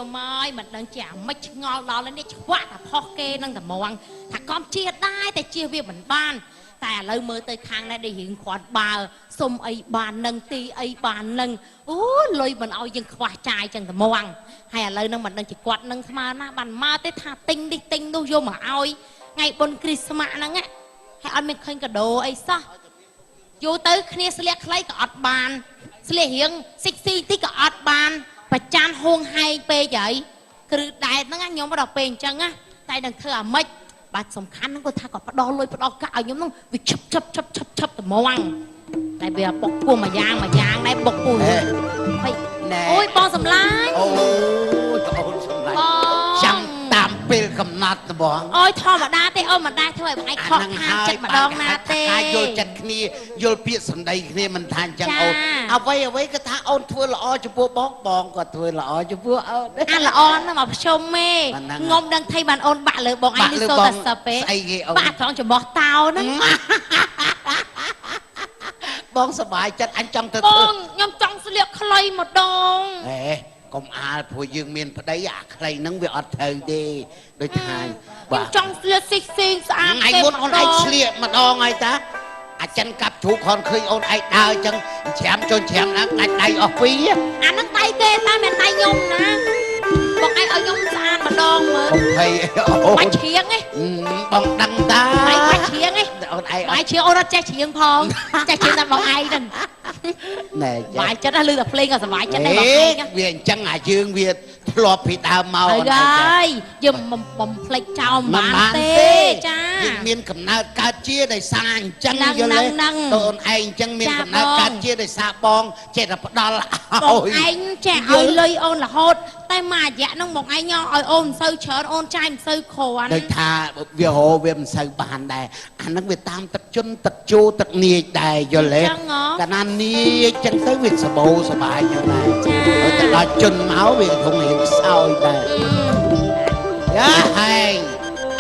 nhôm ơi mình đang chả mấy ngon đó lên đi chọa là pho kê năng tầm mong thà con chia đaiแต่chia việc mình banแต่เลยมือtới khang này để hiện khoản bà xôm ấy bà nâng ti ấy bà nâng lôi mình ao dân khoa trai chẳng tầm mong hay là lời năng mình đang chỉ quạt nâng mà na bàn ma tới thà tinh đi tinh đâu vô mà ao ngày bồn Christmas nâng á hay ăn mình khơi cả đồ ấy sao vô tới kia sẽ lấy lấy cả ọt bàn sẽ lấy hiện sexy tí cả ọt bàn và chan hôn hay pe vậy cứ đại nó nhóm bắt đầu bền chân á tay đằng thưa mấy bà sòng khăn nó có tha còn bắt đo lôi bắt đo cả nhóm nó vì chập từ mông tại vì bọc cua mà giang này bọc cua ôi bò sầm láiតាមពេលកំណត់បងអូយធម្មតាទេអូមិនដែរធ្វើឲ្យបងឯងខកខានចិត្តម្ដងណាទេថាយល់ចិត្តគ្នាយល់ពាក្យសម្ដីគ្នាមិនថាអញ្ចឹងអូនអ្វីក៏ថាអូនធ្វើល្អចំពោះបងក៏ធ្វើល្អចំពោះអូនអាល្អណាស់មកភ្ជុំមេងុំដឹងថៃបានអូនបាក់លើបងឯងនេះសូតែសឹបពេបាក់ត្រង់ចំបោះតោហ្នឹងបងសប្បាយចិត្តអញចង់ទៅធ្វើបងខ្ញុំចង់ស្លៀកខ្លីម្ដងកុំអាលព្រោះយើងមានប្តីអាខ្លីហ្នឹងវាអត់ត្រូវទេដូចថាខ្ញុំចង់ស្លៀកស៊ីស្អាតឯងមុនអូនឯងស្លៀកម្ដងហើយតាអាចិនកាប់ជ្រូកខនឃើញអូនឯងដើរអញ្ចឹងច្រាមចុញច្រាមណាដាច់ដៃអស់ពីរអាហ្នឹងដៃគេតែមិនដៃខ្ញុំណាបងឯងឲ្យខ្ញុំស្អាតម្ដងមើលហើយអូនបាច់ច្រៀងឯងបងដឹងតាបាច់ច្រៀងឯងអូនឯងបាច់ច្រៀងអូនអត់ចេះច្រៀងផងចេះច្រៀងតែបងឯងហ្នឹងណែសុបាយចិត្តណាលឺតែភ្លេងក៏សុបាយចិត្តដែរបងឯងវាអញ្ចឹងអាយើងវាធ្លាប់ពីដើមមកហើយយើងបំភ្លេចចោលមិនបានទេចាយើងមានកំណើតកើតជាដោយសារអញ្ចឹងយល់ទេអូនឯងអញ្ចឹងមានកំណើតកើតជាដោយសារបងចេះតែផ្ដាល់បងឯងចេះឲ្យលុយអូនរហូតតែមួយរយៈហ្នឹងបងឯងញ៉ោឲ្យអូនមិនសូវច្រើនអូនចាយមិនសូវគ្រាន់ដូចថាវាហោវាមិនសូវបានដែរអាហ្នឹងវាតាមទឹកជន់ទឹកជោទឹកនាចដែរយល់ទេកាលណានាចចឹងទៅវាសបោសបាយយ៉ាងណាចាទៅដល់ជន់មកវាធំរៀងខ្សោយដែរយ៉ាហែង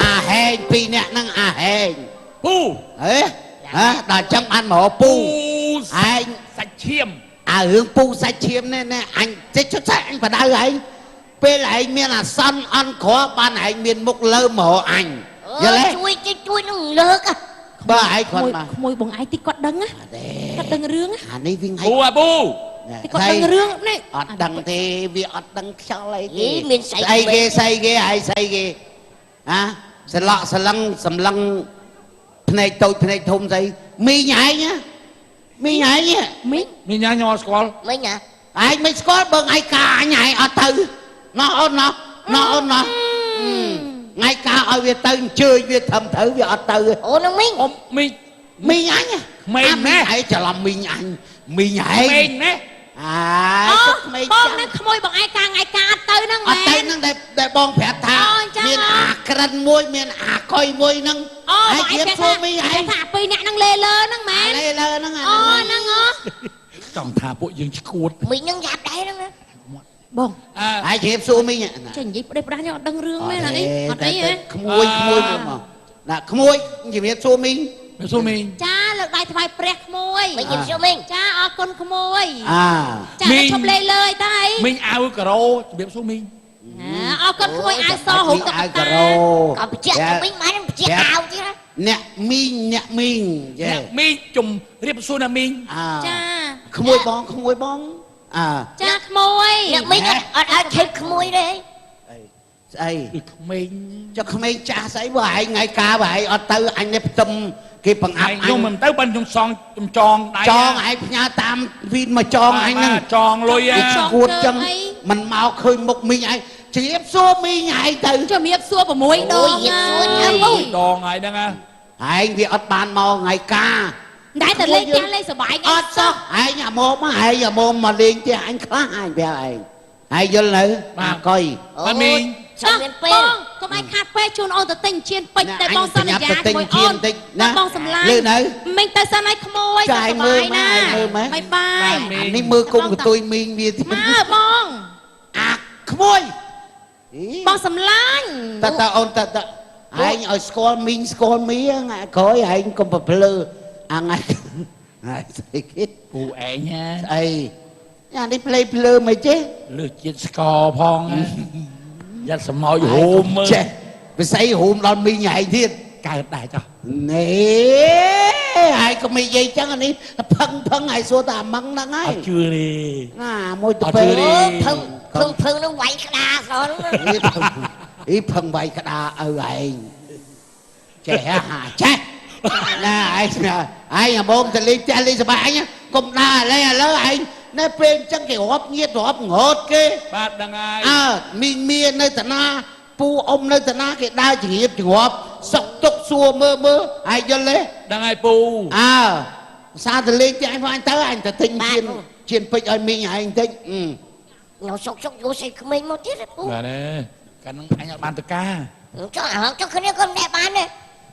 អាហែងពីរនាក់ហ្នឹងអាហែងពូហេដល់ចឹងបានមកពូឯងសាច់ឈាមរឿងពូសាច់ឈាមនេះអញចេះចុចសាច់អញបដៅឯងពេលឯងមានអាសន្នអន់ក្របានឯងមានមុខលើមកអញយល់ទេជួយនឹងលើកបើឯងគាត់មកក្មួយបងឯងទីគាត់ដឹងគាត់ដឹងរឿងអានេះវិញពូអាពូទីគាត់ដឹងរឿងនេះអត់ដឹងទេវាអត់ដឹងខ្យល់អីទេមានស្អីគេស្អីគេឯងស្អីគេសឡក់សឡឹងសម្លឹងភ្នែកតូចភ្នែកធំស្អីមីងឯងមីងឯងមីងញ៉ាំខ្ញុំអត់ស្គាល់មីងឯងមិនស្គាល់បើឯងកាអញឯងអត់ទៅណោះអូនណោះអូនណោះថ្ងៃកាឲ្យវាទៅអញ្ជើញវាត្រឹមត្រូវវាអត់ទៅអូននឹងមីងមីងអញមីងណាឯងច្រឡំមីងអញមីងឯងមីងណាក្មេងបងនឹងក្មួយបងឯងកាថ្ងៃកាអត់ទៅហ្នឹងមែនអត់ទៅហ្នឹងដែលបងប្រាប់ថាមានអាក្រិនមួយមានអាកុយមួយហ្នឹងឯងជិះសួរមីងឯងថាពីរអ្នកហ្នឹងលេលើហ្នឹងមែនលេលើហ្នឹងហ្នឹងចង់ថាពួកយើងឈួតមីងហ្នឹងយ៉ាប់ដែរហ្នឹងណាបងឯងជិះសួរមីងចេះនិយាយផ្ដេសផ្ដាស់ខ្ញុំអត់ដឹងរឿងមែនអីអត់អីហ៎ក្មួយមកណាក្មួយជំរាបសួរមីងសួរមីងចាលើកដៃថ្វាយព្រះក្មួយមីងជំរាបសួរមីងចាអរគុណក្មួយចាឈប់លេលើយតើអីមីងអាវការ៉ូជំរាបសួរមីងអរគុណក្មួយអាវសហុំតុកតាការ៉ូក៏បញ្ជាក់មីងមិនបញ្ជាក់អាវទៀតអ្នកមីងអ្នកមីងជំរាបសួរអ្នកមីងចាក្មួយបងចាក្មួយអ្នកមីងអត់ឲ្យឈិតក្មួយទេស្អីក្មេងចុះក្មេងចាស់ស្អីបើឯងថ្ងៃកាបើឯងអត់ទៅអញនេះផ្ទឹមគេបង្អាប់ខ្ញុំមិនទៅបើខ្ញុំសងចងដៃចងឯងផ្ញើតាមវីនមកចងអញហ្នឹងចងលុយគួតចឹងមិនមកឃើញមុខមីងឯងជ្រាបសួរមីងឯងទៅជំរាបសួរ6ដងដងហើយហ្នឹងឯងវាអត់បានមកថ្ងៃកាតែទៅលេងផ្ទះលេងសប្បាយអត់សោះឯងអាមកមកលេងផ្ទះអញខ្លះអញប្រាប់ឯងហើយយល់នៅអាកុយបាទមីងចាំមានពេលបងកុំឲ្យខាតពេលជូនអូនទៅទិញជៀនពេជ្រតែបងសន្យាជាមួយអូនណាបងសម្លាញ់លឺនៅមីងទៅសិនឲ្យក្មួយចាយមើលណាបាយបាយនេះមើលគុំកតុយមីងវាទៀតបងអាក្មួយបងសម្លាញ់តើអូនតើឯងឲ្យស្គាល់មីងស្គាល់មីថ្ងៃក្រោយឯងកុំប្រភ្លើអាថ្ងៃស្អីគេពូឯងស្អី nhà đi play mày chứ លើកជាតិស្ករផងយ៉ាត់សមោយហូមមើល chết phải xây hùm đòn mi nhảy thiên កើតដែរចុះ nè ai có mày dây chắc anh đi phân ai xua ta măng đang អ ai ត់ជឿទេ à môi tập Ở chưa đi. Phừng nó quậy cái đà rồi ý phân vậy cái đà ai trẻ hả chết nè ai nhà bom thì lên cha lên sập nhá cùng đà lên lỡ ai nè bên chắc kiểu hấp nhiệt hấp ngọt kia បាទហ្នឹងហើយ mi nơi tận na pu ông nơi tận na cái đa chỉ nghiệp chỉ hấp sọc tốc xua mơ ai cho lấy ហ្នឹងហើយពូ sao thì lên cho anh tới anh ta tinh chiên pích ơi mi nhà anh tinh Nó sốc vô xe của mình một tiết đấy bố បាទទេកាលហ្នឹងអញអត់បានទៅការ Cho khởi này con đẹp bán này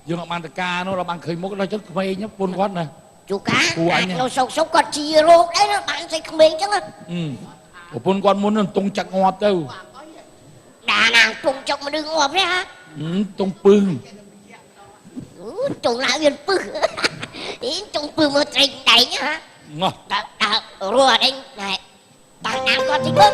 យើងអត់បានទៅការនោះដល់បានឃើញមុខដល់ចឹងក្មេងហ្នឹងពូនគាត់ណា Chú cá Ủa anh à? Nó sốc còn chia rô đấy nó bán xe của mình chứ ប្រពន្ធគាត់មុននឹងទង់ចាក់ងាប់ទៅ Đà nàng trùng chọc mà đừng ngọt đấy hả ទង់ពឹង Trùng lại viên pư Ý trùng pư mà trình đấy nhá hả ងោះ Rùa đây này Đằng nào con thích bớt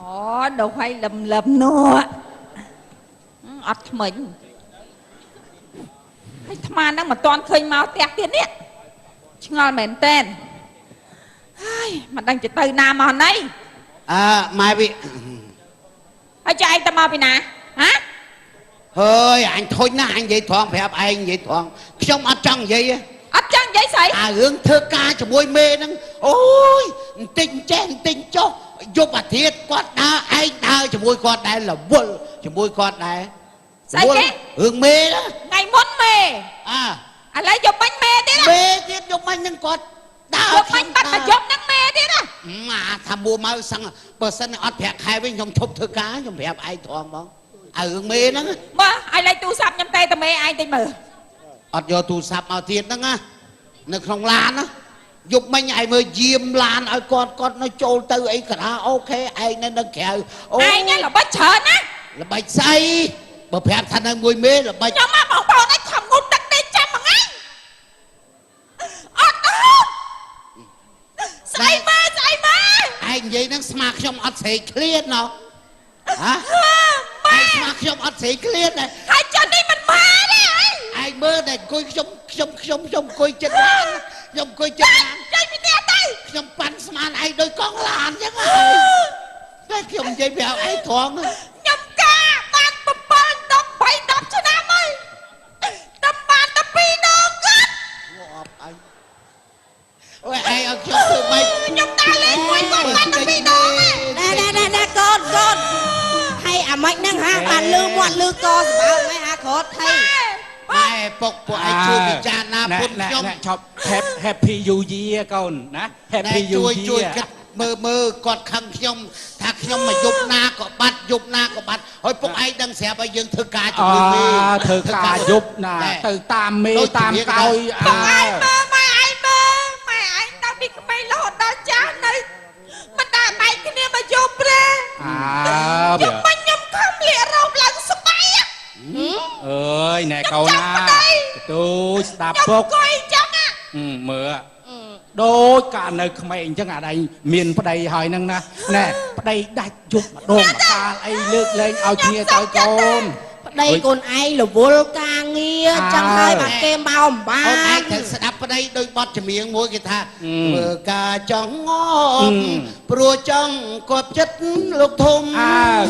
Ôi đồ khoai lầm nọ ọt mình hay tham đang mà toàn khơi máu tẹt tiền đấy ngon mền tên mà đang chỉ từ nam mà này mai bị hay cho anh ta mau bị nè hả hơi anh thôi na anh vậy thoáng phải anh vậy thoáng trong ở trong vậy ọt chăng vậy sấy hướng thơ ca cho môi mê nắng ôi tình chen tình cho giúp bà thiết con đá anh đá cho môi con đây là buồn cho môi con đây sấy cái hướng mê đó ngày muốn mê anh lấy chụp bánh mê thế đó mê thiết giúp anh nhưng con đá chụp bánh bắt là chụp nắng mê thế đó mà thầm bùa mau sang bờ sân ọt phẹt hai với nhom thúc thơ cá nhom phẹt ai thoáng bóng hướng mê đó mà anh lấy tu sắp nhầm tay tao mê ai tên mờ ọt vô tu sắp ao thiết đó nghe nó không lan á dục mấy ngày mới diêm lan ở con nó trôi tư ấy cả ok ai nên nó kẹo ai nhá là bắt chợt á là bạch say bờ phép thành ở mùi mê là bạch nhưng mà bọn bọn ấy thầm ngôn đặc đi chăm bằng anh ọt đó say ma anh vậy nó smart trong ọt xế clear nó hả anh smart trong ọt xế clear này hai chân đi mình ma đấy anh mơ này coi trong coi chân lan trong coi chân lan chơi bị nè tay trong bắn smart ai đôi con lan chứ cái trong dây bèo ai thoáng nhầm ca bạn bập bần đập bay đập cho nam ơi đập bàn đập pi đồ gắt ôi ai ở trong tự mày nhầm ta lên quay con bạn đập pi đồ nè con hay à mạnh năng ha bàn lư moạn lư con bảo mấy ha khốt hay mai bọc của ai chui bị cha na phun nhom ชอบ Happy New Year កូនណា Happy New ជួយ Year គិតមើលគាត់ខឹងខ្ញុំថាខ្ញុំមកយប់ណាក៏បាត់ហើយពុកឯងដឹងស្រាប់ឲ្យយើងធ្វើការជាមួយមេ ធ្វើការយប់ណាទៅតាមមេតាមកោយ បងឯងមើលម៉ែឯងតាំងពីក្មេងរហូតដល់ចាស់នៅមិនដែលបែកគ្នាមកយប់ទេខ្ញុំមិនខ្ញុំខំលាករោបឡើងស្បែក អើយណែកូនណាទូស្ដាប់ពុក អង្គុយចឹង មើលដូចកាលនៅក្មេងអញ្ចឹងអាដៃមានប្តីហើយហ្នឹងណាណែប្តីដាច់យប់ម្ដងម្កាលអីលើកលែងឲ្យគ្នាទៅកូន ប្តីកូនឯងរវល់ការងារចឹងហើយបាត់គេមកអំបា អូនឯ ន ងត្រូវស្ដាប់ប្តីដោយបទចម្រៀងមួយគេថាធ្វើការចង់ងប់ព្រោះចង់គាត់ចិត្តលោកធំ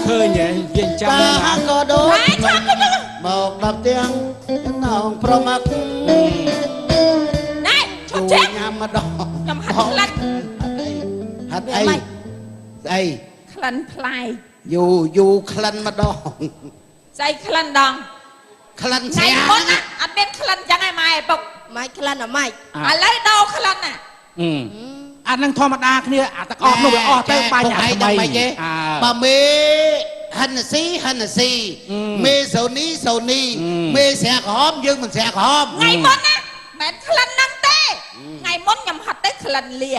ឃើញហ៎វាអញ្ចឹងណា ក៏ដូចមកដល់ទាំងនងប្រមាក់ ណែឈប់ ជួ ចេះ ញញ៉ាំម្ដង ខ្ញុំហាត់ខ្លាច់ ហាត់អីស្អី ក្លិនផ្លែក យូក្លិនម្ដង ស្អីក្លិនដង ក្លិន ថ្ងៃ ស្រា មុនណាអត់មានក្លិនចឹងឯម៉ែឪពុក ម៉េចក្លិនអាម៉េច ឥឡូវដោក្លិនណា អានឹងធម្មតាគ្នាអាតកអស់នោះវាអស់ទៅបាញ់អាថ្មី បើមេហ Hennessy មេសូនីមេស្រាក្រហមយើងមិនស្រាក្រហម ថ្ងៃមុនណាមិនក្លិនហ្នឹងទេថ្ងៃមុនខ្ញុំហត់ទៅក្លិនលៀ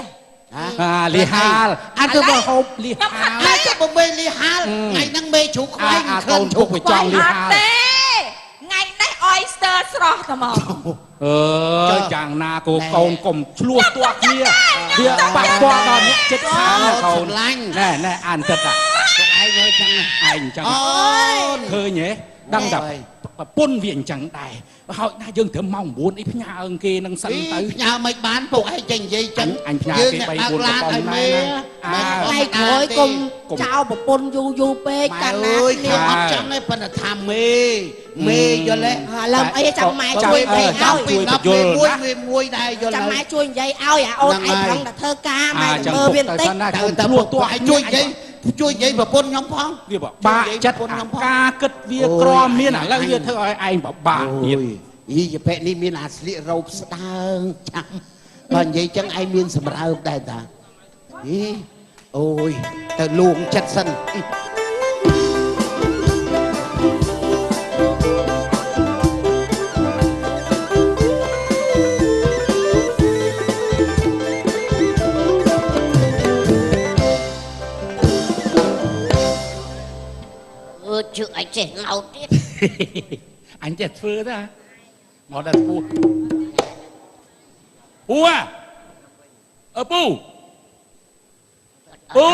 លីហាលអាទៅមកហូបលីហាល ហើយទៅបំពេញលីហាលថ្ងៃហ្នឹងមេជ្រូកខ្វែងក្លិនជ្រូក ចង់លីហាល ទេថ្ងៃនេះ oyster ស្រស់តែមក យ៉ាងណាកូនកកុំឆ្លោះទាស់គ្នាវាបាក់ពាល់ដល់អ្នកចិត្តខាងណាកូនណែអានទឹកអា ពួកឯងហើយចឹង ឯងចឹង អូន ឃើញហ៎ដឹងតែប្រពន្ធវាអញ្ចឹងដែរហើយណាយើងត្រឹមម៉ោង9អីផ្ញើគេនឹងសិនទៅ ផ្ញើមិនបានពួកឯងចេញនិយាយចឹង អញផ្ញើគេ3 4 ឲ្យមេ ថ្ងៃក្រោយកុំចោលប្រពន្ធយូរពេកកាលណា អើយ គ្នា ខ្ញុំអត់ចឹងទេប៉ុន្តែថាមេយល់ទេ ឥឡូវអីចាំម៉ែជួយពេក ចាំ ឲ្យ ពី10មួយដែរយល់ ចាំ ហើ ម៉ែ យ ជួយនិយាយឲ្យអាអូនឯងប្រឹងតែធ្វើការម៉ែមើលវាបន្តិច ទៅតែពួកពួកឯងជួយនិយាយប្រពន្ធខ្ញុំផង វាបាក់ចិត្តការគិតវាក្រមានឥឡូវវាធ្វើឲ្យឯងពិបាកទៀត យីជាពេកនេះមានអាស្លៀករ៉ូបស្ដើងចាំបើនិយាយចឹងឯងមានសម្រើបដែរតាយីអូយទៅលួងចិត្តសិន ជឿអីចេះឡោតទៀត អញចេះធ្វើទេមកដល់ពូអើពូ គា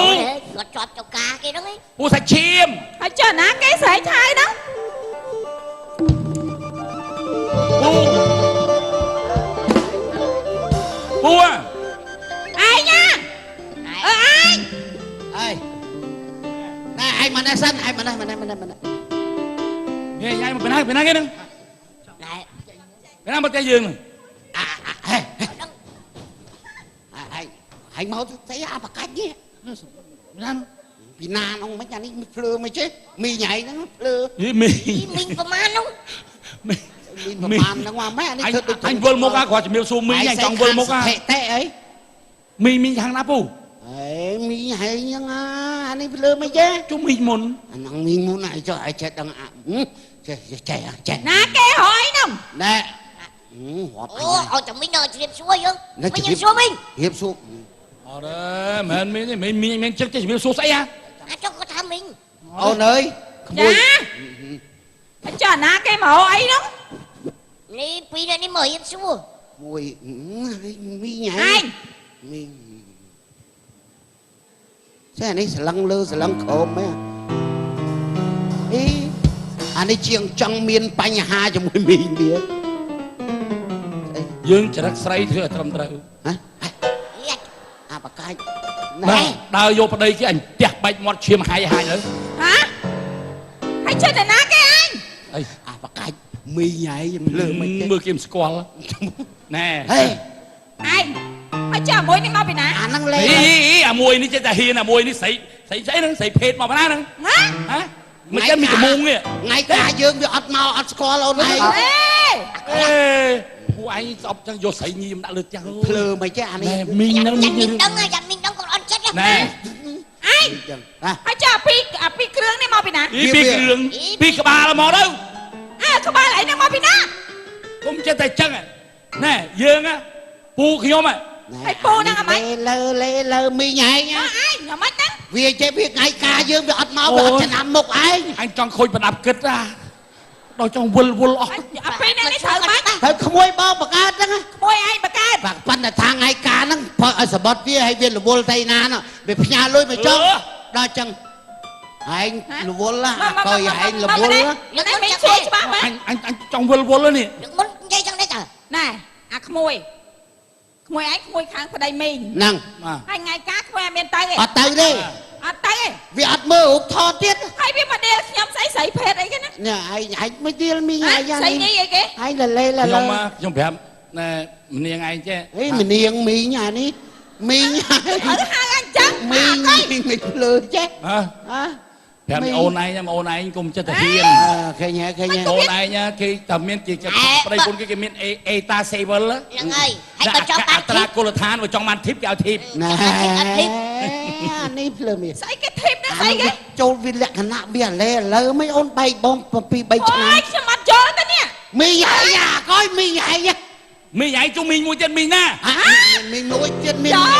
ត់ជាប់ចកាគេហ្នឹងឯង ពូសាច់ឈាម ហើយចុះណាគេស្រែកឆាយហ្នឹង ពូ ឯងណាឯង អើយណែឯងមកនេះសិនឯងមកនេះ ញ៉ៃមកពីណាគេហ្នឹង ណែ ពីណាមកតែយើង ឯងមកស្អីអាបកាច់នេះពីណានោះមិនអានេះភ្លើមិនចេះមីញ៉ៃហ្នឹងភ្លើ មី មីងប្រមាណនោះ មីប្រហែលហ្នឹងមកម៉ែអានេះធ្វើដូច អញវិលមកអាគាត់ជំរាបសួរមីអញចង់វិលមកអា តែអី មីយ៉ាងណាពូ អេមីហែងហ្នឹងអានេះភ្លើមិនចេះ ជុំមីមុន អាហ្នឹងមីមុនឯងចុះឯងចេះដឹងចេះ ណាគេរយហ្នឹង ណែរាប់ អូឲ្យតែមីងដល់ជ្រាបសួរយើងមីងជ្រាបសួរមីង រៀបសួរ អរមិនមានចិត្តជំរាបសួរស្អីហ៎ អាចុះគាត់ថាមីង អូនអើយក្មួយ ហើយចុះណាគេមកអីហ្នឹង នេះពីរនេះមើលសួរ មួយមីញ៉ៃ ឯង មីចេះនេះស្លឹងលើស្លឹងក្រោមហ៎អីអានេះជាងចង់មានបញ្ហាជាមួយមីងទៀត យើងចរិតស្រីធ្វើឲ្យត្រឹមត្រូវ ហ៎ អាបកាច់ណែ ដើរយកប្តីគេអញផ្ទះបាច់មាត់ឈាមហាយទៅ ហ៎ហើយចុះទៅណាគេឯង អី អាបកាច់មីញ៉ៃលើមិនទេ មើលគេមិនស្គាល់ណែ ហេ ឯងហើយចុះមួយនេះមកពីណា អាហ្នឹងលេង អាមួយនេះចេះតែហ៊ានអាមួយនេះស្រីស្អីហ្នឹងស្រីភេទមកប៉ុណ្ណាហ្នឹង ហ៎ មិនចឹងមានត្មងនេះ ថ្ងៃកាយើងវាអត់មកអត់ស្គាល់អូនឯង អេ អេពួកឯងស្អប់ចឹងយកស្រីញីមកដាក់លើផ្ទះ ភ្លើមិនចេះអានេះ ណែមីងហ្នឹង យ៉ា មី មី ង ងដឹងយ៉ាមីងដឹងគាត់អត់ចិត្ត ណែ ឯង ចឹង ហើយចុះអាពីគ្រឿងនេះមកពីណា ពីគ្រឿងពីក្បាលមកទៅ ក្បាលអីហ្នឹងមកពីណា កុំចេះតែចឹងណែយើងពូខ្ញុំ ហើយពូហ្នឹងអាម៉េច លើមីញ៉ៃ ឯងអាម៉េចហ្នឹង វាចេះវាថ្ងៃកាយើងវាអត់មកវាអត់ចំណាំមុខឯង អញចង់ខូចប្រដាប់គិតដល់ចង់វិលអស់ អាពីនេះត្រូវបាច់ ហើយក្មួយបងបង្កើតហ្នឹង ក្មួយឯងបកើត បាទប៉ុន្តែថាថ្ងៃកាហ្នឹងបើឲ្យសបត់វាឲ្យវារវល់ទៅណានោះវាផ្ញើលុយមកចុះដល់ចឹងឯងរវល់កុយឯងរវល់ នេះមិនសួរច្បាស់មែន អញចង់វិលនេះ នឹងមុននិយាយចឹងដែរតើ ណែអាក្មួយឯងក្មួយខាងប្តីមីង ហ្នឹង ហើយថ្ងៃការក្មួយអត់មានទៅទេ អត់ទៅទេ អត់ទៅទេ វាអត់មើលរូបថតទៀត ហើយវាមកដេលខ្ញុំស្អីស្រីភេទអីគេណា នេះឯងមិនទៀលមីងឯង ស្រីញីអីគេ ឯងលលេ ខ្ញុំប្រាប់ណែម្នាងឯងចេះ អីម្នាងមីងអានេះមីង ហៅអញ្ចឹង មីងមិនភ្លើចេះ ហ៎ ហ៎ แผ่นโอนไอ้กลุ่มจะตะเคียน ឃើញហ៎ឃើញហ៎ โอนไอ้เนี่ยคือแต่เมียนกี่จะไปได้คนกี่เมียนเอตาเซเวลละ ยังไงให้ก็จองตา ตรากุลธานว่าจองมันทิพย์เอาทิพย์ ណែនេះភ្លើម ស្អីគេធីបណាស្អីគេ ចូលវាលក្ខណៈវាឥឡូវមិនអូនបែកបង2 3ឆ្នាំ អូយខ្ញុំអត់យល់ទេនេះ មីយ៉ាយ៉ាកុយមីយ៉ាយ៉ា มีใหญ่จุมีមួយទៀតមីណា មីមួយទៀតមី ច ណា ល់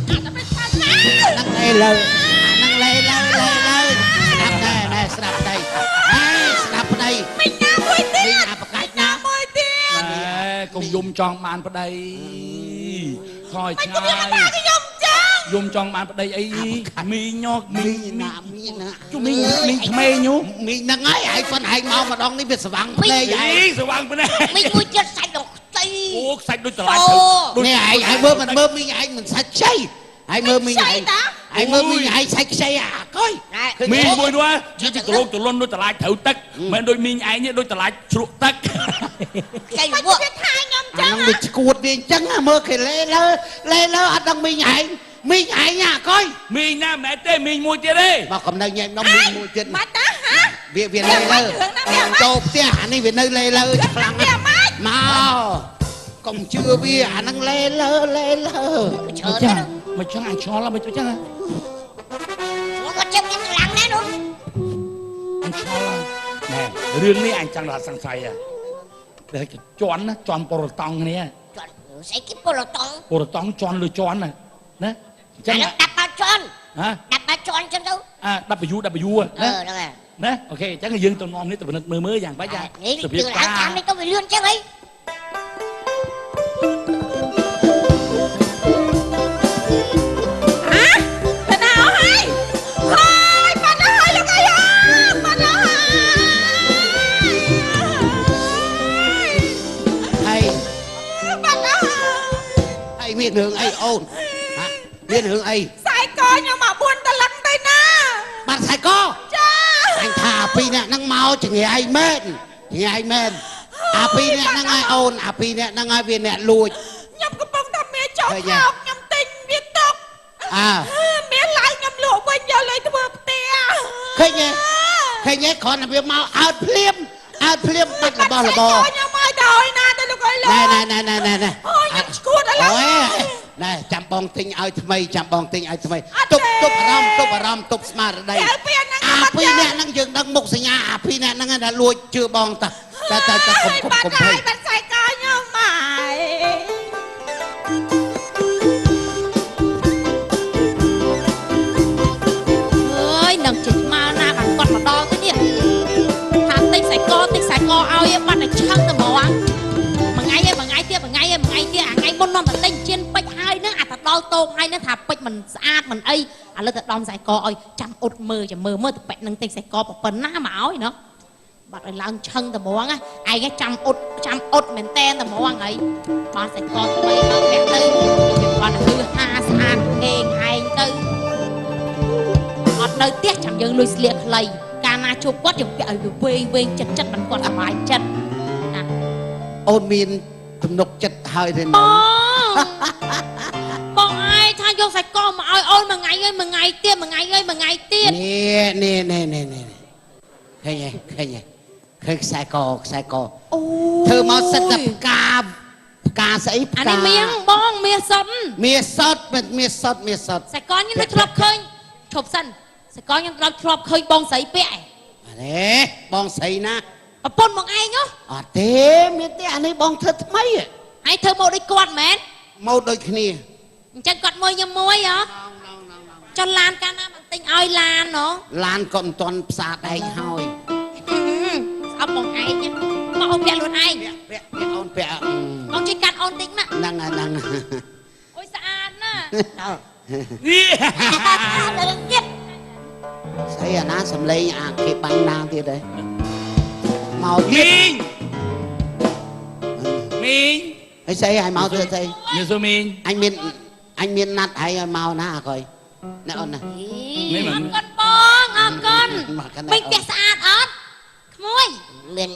អាតែមិនថាណា ហ្នឹងឯលើហ្នឹងលេលើស្ដាប់ដែរណែស្ដាប់ដីស្ដាប់ដី មិញណាមួយទៀ មី ត អាប្រកាច់ ណា ណា មួយទៀត កុំយំចង់បានប្តីខอย មិន ឆ្ ខ្ញុំ ងាយ ថាខ្ញុំចឹង យំចង់បានប្តីអីមីញោកមី មីណា ជុំមីក្មេងញូ មីហ្នឹងហើយឯងប៉ុនឯងមកម្ដងនេះវាស្វាំងភ្លេងឯង អីស្វាងប៉ុណ្ណេះ មីមួយចិត្តសាច់ដល់ខ្ចី អូខ្សាច់ដូចត្រឡាច់ទៅ នេះឯងមើលមិនមើលមីឯងមិនសាច់ខ្ចីឯងមើលមីឯងឯងមើលមីឯងសាច់ខ្ចីអាកុយ មីមួយនោះជាទលងទលន់ដូចត្រឡាច់ត្រូវទឹកមិនដូចមីឯងនេះដូចត្រឡាច់ជ្រក់ទឹក ខ្ចី មិន វក់ វាថាខ្ញុំ អា ចឹង ហ្នឹងវាឈួតវាអញ្ចឹងមើលគេលេអត់ដឹងមីឯងមីឯងអាកុយ មីណាមិនមែនទេមីមួយទៀតទេ មកកំណៅញ៉ែនំមីមួយទៀត មិនតាហ៎ វាលេចូលផ្ទះអានេះវានៅលេខ្លាំង វាមិន មកកុំជឿវាអាហ្នឹងលេ ច្រើន ចា ណាស់ មិនចឹងអាចឆ្ងល់មិនចឹង មកចិត្តមានខ្លាំងណាស់នោះ អញឆ្ងល់ណែរឿងនេះអញចង់ថាសង្ស័យតែជន់ណាជន់ពរតង់គ្នា គាត់ស្អីគេពលតង់ ពរតង់ជន់លើជន់ណាណាអញ្ចឹ អា ង នោះដាប់បាជន់ ហ៎ ដាប់បាជន់ចឹងទៅ W អឺ ណា ហ្នឹងហើយ ណាអូខេអញ្ចឹងយើងទៅនាំនេះទៅពិនិត្យមើលយ៉ាងបាច់យ៉ាង នេះ សុ គឺ ភាព អា ការ ចាំនេះទៅវាលឿនចឹងហី ទៅណាអស់ហើយហើយបាត់ហើយលោកអីបាត់ហើយ ហើយ បាត់ហើយ ហើយមានរឿងអីអូនមានរឿងអី ខ្សែកខ្ញុំមក4តលឹងទៅណា បាត់ខ្សែក ចា អញថាពីរនាក់ហ្នឹងមកចង្រៃមែនអាពីរនាក់ហ្នឹងហើយអូនអាពីរនាក់ហ្នឹងហើយវាអ្នកលួច ខ្ញុំកំពុងតែមានចោល ឃើញ ខោ ទេ ខ្ញុំទិញវាຕົក មានឡាយខ្ញុំលក់វិញយកលុយធ្វើផ្ទះ ឃើញទេគ្រាន់តែវាមកអើតភ្លាមបាច់របស់របរ ខ្ញុំឲ្យដល់ណាទៅលោកអើយលោក ណែ អូយខ្ញុំឈួតឥឡូវ អូយណែចាំបងទិញឲ្យថ្មីទុបអារម្មណ៍ទុបស្មារតី ទៅពីហ្នឹង អាពីរនាក់ហ្នឹងយើងដឹងមុខសញ្ញាអាពីរនាក់ហ្នឹងដែលលួចជឿបងតាតែកុំ បាត់ ភ័ ហើយ យ បាត់ខ្សែកខ្ញុំមក អើយនឹងជិះមកណាបានគាត់មកដល់ទៅនេះថាទិញខ្សែកឲ្យបាត់តែឆឹងទៅហ្មងមួយថ្ងៃទៀតអាថ្ងៃមុននាំតែទិញជៀនពេជ្រហើយហ្នឹងអាទៅដល់តោកហើយហ្នឹងថាពេជ្រមិនស្អាតមិនអីឥឡូវទៅដំខ្សែកឲ្យចាំអ៊ុតមើលចាំមើលទៅពេជ្រនឹងទិញខ្សែកប៉ុណ្ណាមកឲ្យណោះបាត់ឲ្យឡើងឆឹងទៅហ្មងឯងចាំអ៊ុតមែនតែនទៅហ្មងហើយបានខ្សែកថ្មីទៅពាក់ទៅវាគាត់គឺហាស្អាតឯងទៅអត់នៅផ្ទះចាំយើងលុយស្លៀកខ្លីកាលណាជួបគាត់យើងពាក់ឲ្យវែងចិត្តមិនគាត់សុបាយចិត្តណា អូនមានទំនុកចិត្តហើយទេ បងឯងថាយកសាច់កមកឲ្យអូនមួយថ្ងៃទៀតនេះ ឃើញខ្សែក អូ ធ្វើមកសិតតែផ្កាស្អី អានេះមៀងបងមាសសុន មាសសុតសាច់កខ្ញុំនៅធ្លាប់ឃើញឈប់សិនសាច់កខ្ញុំធ្លាប់ឃើញបងស្រីពាក់ឯង នេះបងស្រីណា ប្រពន្ធមកឯងហ៎ អត់ទេមានទេអានេះបងធ្វើថ្មី ឯងធ្វើមកដូចគាត់មែន មកដូចគ្នា អញ្ចឹងគាត់មួយខ្ញុំមួយហ៎ចុះឡានកាលណាមិនទិញឲ្យឡានហ៎ ឡានក៏មិនទាន់ផ្សារដែកហើយ ស្អប់បងឯងមកអូនពាក់ខ្លួនឯង ពាក់អូនពាក់ បងជួយកាត់អូនតិចណា ហ្នឹង អូយស្អាតណាស់ នេះ ដល់ទៀត ស្អីអាណាសំលេងអាគេបាញ់ណាទៀតទេមកទៀត មីង ហើយស្អីឲ្យមកទៀតស្អី យេស៊ូមីង អញមានណាត់ឲ្យមកណាអកុយណែអូនណា អរគុណបងអរគុណពេញផ្ទះស្អាតអត់ក្មួយមាន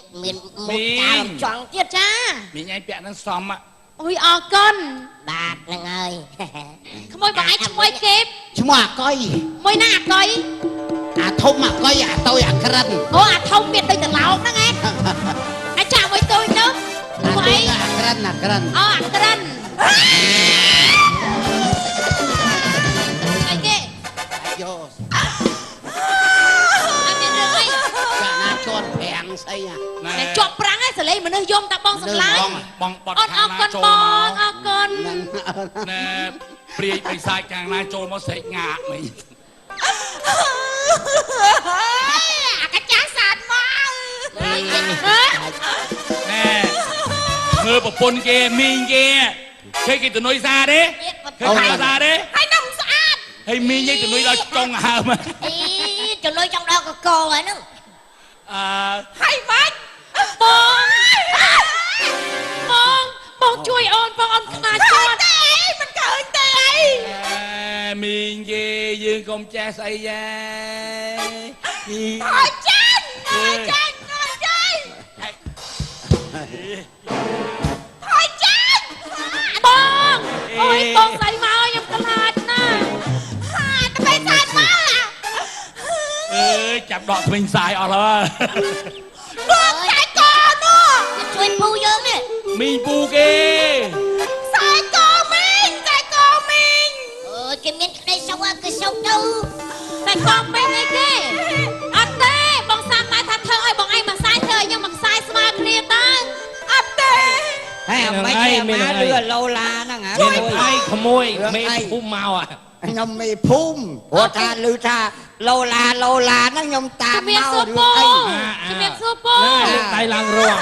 មុខការលំចង់ទៀតចា មីងឯងពាក់នឹងសម អូយអរគុណបាទហ្នឹងហើយក្មួយបងឯងឈ្មោះគេ ឈ្មោះអកុយ មួយណាអកុយ អាធំអាកុយអាតូចអាក្រិន អូអាធំមានដូចត្រឡោកហ្នឹងឯងអាចាមួយតូចទៅ អា ពួក ទូ អី អាក្រិនអាក្រិន អូអាក្រិនអីគេ យោ អត់មានរឿងអី ចាណាជន់ប្រាំងស្អីអា តែជាប់ប្រាំងឯងសលេងមនុស្សយំតាបងសំឡាញ់ បងបត់ អត់អ ខា រ ង គុ ណា ណ ចូល បងអរគុណ ណែព្រាយបិសាចខាងណាចូលមកស្រែកងាកមិញ អាកាចាសានមក ណែមើលប្រពន្ធគេមីងគេឃើញគេទៅនុយសាទេឃើញគេសាទេ ហើយនំស្អាត ហើយមីងឯងទៅនុយដល់ចុងហើម អីចលុយចង់ដល់កកហើយហ្នឹង អឺ ហើយម៉េច បងជួយអូនបងអូនខ្លាចគាត់ ទេអីមិនឃើញទេអី មីងគេយើងកុំចេះស្អីយ៉ាមីង អើយចាញ់អើយចាញ់អើយចាញ់អើយចាញ់ បងអូយបងស្អីមកខ្ញុំខ្លាចណាស់ ហាទៅបិសាចមក អើយចាប់ដកធ្មេញសាយអស់ហើយ បងតែកោនោះ ជួយពូយើងនេះ មីងពូគេ ខ្សែកមីងខ្សែកមីង គេមានក្តីសុខគឺសុខទៅតែកងពេញអីគេអត់ទេបងសាមម៉ែថាធ្វើឲ្យបងឯងមកខ្សែធ្វើឲ្យខ្ញុំមកខ្សែស្មើគ្នាតើ អត់ទេ ហើយអាមិនឯងមកលឺឡូឡាហ្នឹងហ่า មានអីក្មួយមេភូមិមក ខ្ញុំមេភូមិព្រោះថាលឺថាឡូឡាហ្នឹងខ្ញុំតាម ជំរាប មក សួរ រឿង ពូ អី ជំរាបសួរពូ ដៃឡើងរង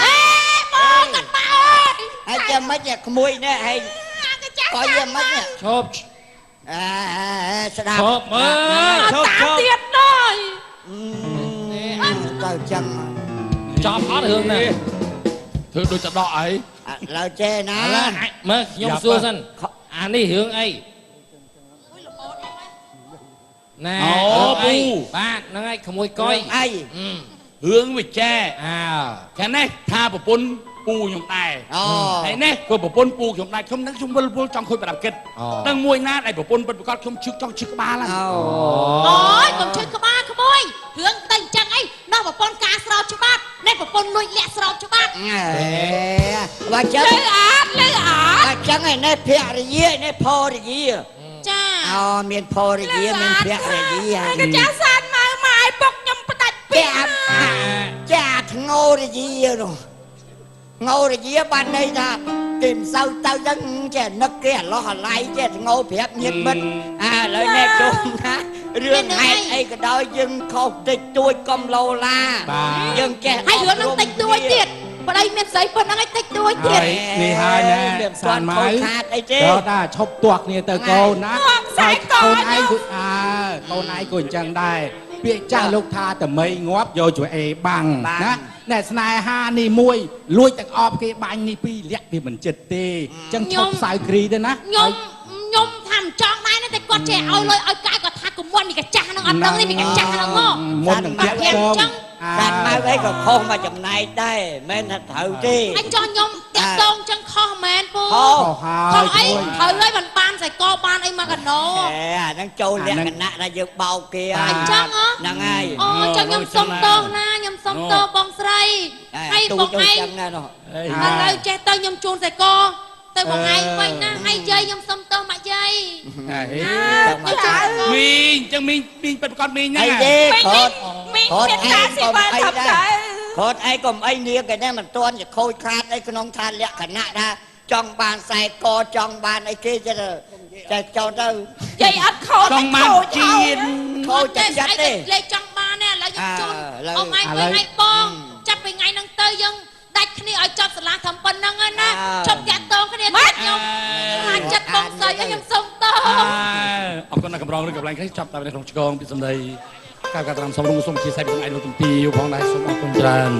អេបងកាត់មកអើយ ហើយចាំមិននេះក្មួយនេះហើយ អាកាចា ក៏យាមិននេះ ឈប់ ស្ដាប់ ឈប់មើលឈប់ តាម ឈប់ ទៀតដល់ ទៅចឹង ចប់អត់រឿងនេះ ធ្វើដូចទៅដកអី ឥឡូវចេះណា ឥឡូវមើលខ្ញុំសួរសិនអានេះរឿងអីណែបាទហ្នឹងហើយក្មួយកុយ អី រឿងវិចែ អើ ខាងនេះថាប្រពន្ធពូខ្ញុំដែរ អូ ហើយនេះក៏ប្រពន្ធពូខ្ញុំដែរខ្ញុំនឹងខ្ញុំវិលចង់ខូចប្រដាប់គិតនឹងមួយណាដែលប្រពន្ធពិតប្រកបខ្ញុំជឹកចង់ជឹកក្បាលហ្នឹង អូយកុំឈឺក្បាលក្មួយរឿងតែអញ្ចឹងអីដល់ប្រពន្ធការស្រោបច្បាប់នេះប្រពន្ធលួចលាក់ស្រោបច្បាប់ បើចឹង លឺអត់លឺអត់ បើចឹងឯនេះភរិយានេះភរិយា ចា អូមានភរិយាមានភរិយា អាកាចាសានមកមកឲ្យពុកខ្ញុំផ្ដាច់ពី ចាធ្ងោរយានោះងោរយាបានន័យថាគេមិនសូវទៅដឹងចេះនឹកគេអឡោះអាឡៃចេះធ្ងោប្រាប់ញាតិមិត្តឥឡូវនេះជុំណារឿងហេតុអីក៏ដោយយើងខុសតិចតួចកុំឡូឡាយើងចេះ ហើយរឿងហ្នឹងតិចតួចទៀតប្តីមានស្រីប៉ុណ្ណឹងឯងតិចតួចទៀត នេះហើយណែសានម៉ៅ ខាតអីទេ ដល់តាឈប់ទាស់គ្នាទៅកូនណាហើយកូនឯងគឺកូនឯងក៏អញ្ចឹងដែរពាក្យចាស់លោកថាតមីងាប់យកជួយអេបាំងណាណែស្នេហានេះមួយលួចទាំងអប់គេបាញ់នេះពីរលាក់វាមិនចិត្តទេអញ្ចឹងឈប់សៅគ្រីទៅណា ខ្ញុំថាមិនចង់ដែរតែគាត់ចេះឲ្យលុយឲ្យកែគាត់ថាកុំមុននេះកាចាស់ហ្នឹងអត់ដឹងនេះមានកាចាស់ហ្នឹងមក មុននឹងទៀតចង តាមមកអីក៏ខុសមកចំណែកដែរមិនថាត្រូវទេ អញចង់ខ្ញុំតាក់តងចឹងខុសមែនពូ ខុស ខុសអីត្រូវហើយមិនបានតែកបានអីមកកណោ អាហ្នឹងចូលលក្ខណៈដែលយើងបោកគេ អញ្ចឹងហ៎ ហ្នឹងហើយ អូចឹងខ្ញុំសុំទោសណាខ្ញុំសុំទោសបងស្រីហើយ ទូ បង ច ឯង ចឹងណានោះ ឥឡូវចេះទៅខ្ញុំជូនតែកទៅបងឯងវិញណាហើយយាយខ្ញុំសុំទោសមកយាយ មីងអញ្ចឹងមីងពិតប្រកបមីងហ្នឹង អីទេខត់ មីងមានតាស៊ីបានថាតែ ខត់អីកុំអីនាងគេនេះមិនទាន់ជាខូចខាតអីក្នុងឋានលក្ខណៈថាចង់បានខ្សែកចង់បានអីគេចេះចូលទៅ យាយអត់ខូច ចង់បានជៀន ខូចចិត្តចិត្តទេ លេខចង់បានណាឥឡូវខ្ញុំជូន ឥឡូវ អងឯងវិញឲ្យបងចាប់ពីថ្ងៃហ្នឹងទៅយើងដាច់គ្នាឲ្យចប់សាលាត្រឹមប៉ុណ្្នឹងហើយណាជប់តាក់តងគ្នាមកខ្ញុំខ្លាចចិត្តបងស្រីខ្ញុំសុំទោស អរគុណណាស់កម្រងឬកម្លាំងនេះចាប់តាមនៅក្នុងឆ្កងពីសម្ដីកាលកាត្រាំសំរុំសូមជាសាយពីឯងលោកទំពីផងដែរសូមអរគុណច្រើន